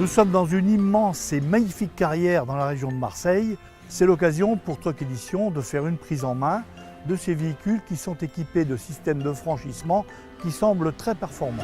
Nous sommes dans une immense et magnifique carrière dans la région de Marseille. C'est l'occasion pour Truck Édition de faire une prise en main de ces véhicules qui sont équipés de systèmes de franchissement qui semblent très performants.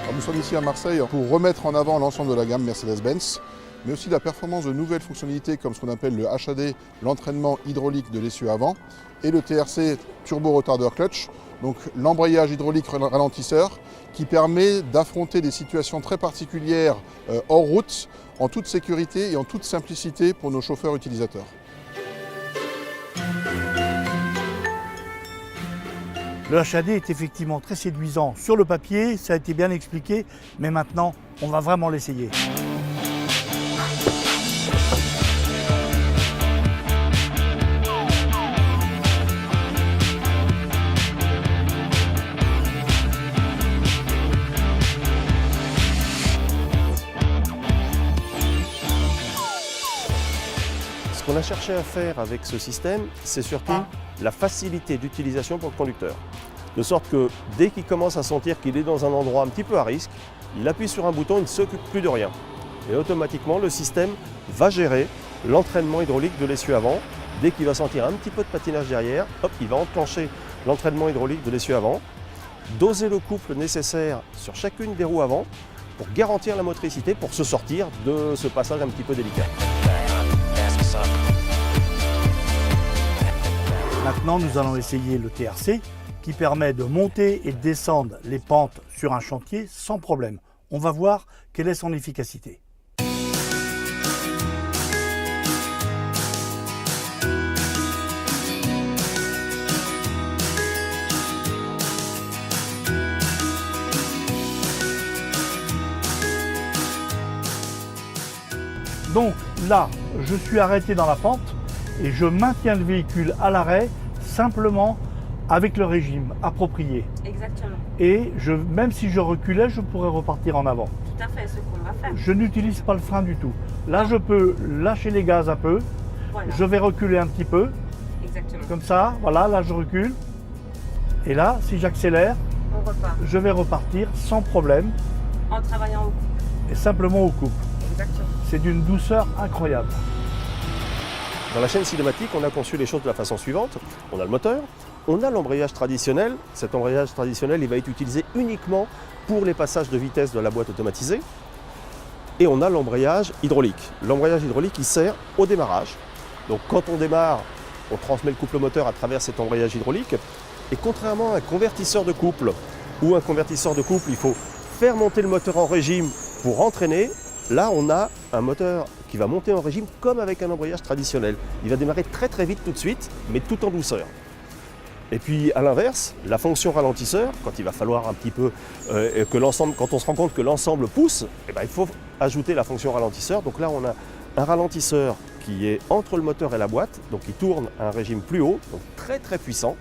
Alors nous sommes ici à Marseille pour remettre en avant l'ensemble de la gamme Mercedes-Benz, mais aussi la performance de nouvelles fonctionnalités comme ce qu'on appelle le HAD, l'entraînement hydraulique de l'essieu avant, et le TRC Turbo Retardeur Clutch, donc l'embrayage hydraulique ralentisseur, qui permet d'affronter des situations très particulières hors route, en toute sécurité et en toute simplicité pour nos chauffeurs utilisateurs. Le HAD est effectivement très séduisant sur le papier, ça a été bien expliqué, mais maintenant on va vraiment l'essayer. Ce qu'on a cherché à faire avec ce système, c'est surtout la facilité d'utilisation pour le conducteur. De sorte que dès qu'il commence à sentir qu'il est dans un endroit un petit peu à risque, il appuie sur un bouton, il ne s'occupe plus de rien. Et automatiquement, le système va gérer l'entraînement hydraulique de l'essieu avant. Dès qu'il va sentir un petit peu de patinage derrière, hop, il va enclencher l'entraînement hydraulique de l'essieu avant, doser le couple nécessaire sur chacune des roues avant pour garantir la motricité, pour se sortir de ce passage un petit peu délicat. Maintenant, nous allons essayer le TRC qui permet de monter et de descendre les pentes sur un chantier sans problème. On va voir quelle est son efficacité. Donc là, je suis arrêté dans la pente et je maintiens le véhicule à l'arrêt simplement avec le régime approprié. Exactement. Et même si je reculais, je pourrais repartir en avant. Tout à fait, ce qu'on va faire. Je n'utilise pas le frein du tout. Là, je peux lâcher les gaz un peu. Voilà. Je vais reculer un petit peu, Exactement. comme ça. Voilà, là, je recule. Et là, si j'accélère, On repart. je vais repartir sans problème En travaillant au couple. et simplement au couple. Exactement. C'est d'une douceur incroyable. Dans la chaîne cinématique, on a conçu les choses de la façon suivante. On a le moteur, on a l'embrayage traditionnel. Cet embrayage traditionnel, il va être utilisé uniquement pour les passages de vitesse de la boîte automatisée. Et on a l'embrayage hydraulique. L'embrayage hydraulique, il sert au démarrage. Donc quand on démarre, on transmet le couple moteur à travers cet embrayage hydraulique. Et contrairement à un convertisseur de couple, où un convertisseur de couple, il faut faire monter le moteur en régime pour entraîner, là on a un moteur qui va monter en régime comme avec un embrayage traditionnel. Il va démarrer très très vite tout de suite, mais tout en douceur. Et puis à l'inverse, la fonction ralentisseur, quand il va falloir un petit peu que l'ensemble, quand on se rend compte que l'ensemble pousse, eh ben, il faut ajouter la fonction ralentisseur. Donc là on a un ralentisseur qui est entre le moteur et la boîte, donc il tourne à un régime plus haut, donc très très puissant.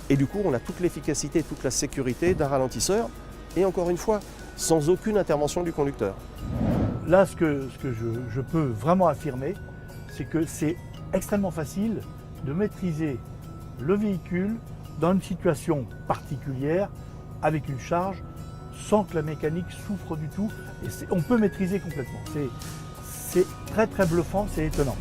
Et du coup on a toute l'efficacité, toute la sécurité d'un ralentisseur, et encore une fois, sans aucune intervention du conducteur. Là, ce que je peux vraiment affirmer, c'est que c'est extrêmement facile de maîtriser le véhicule dans une situation particulière avec une charge sans que la mécanique souffre du tout. Et on peut maîtriser complètement. C'est très très bluffant, c'est étonnant.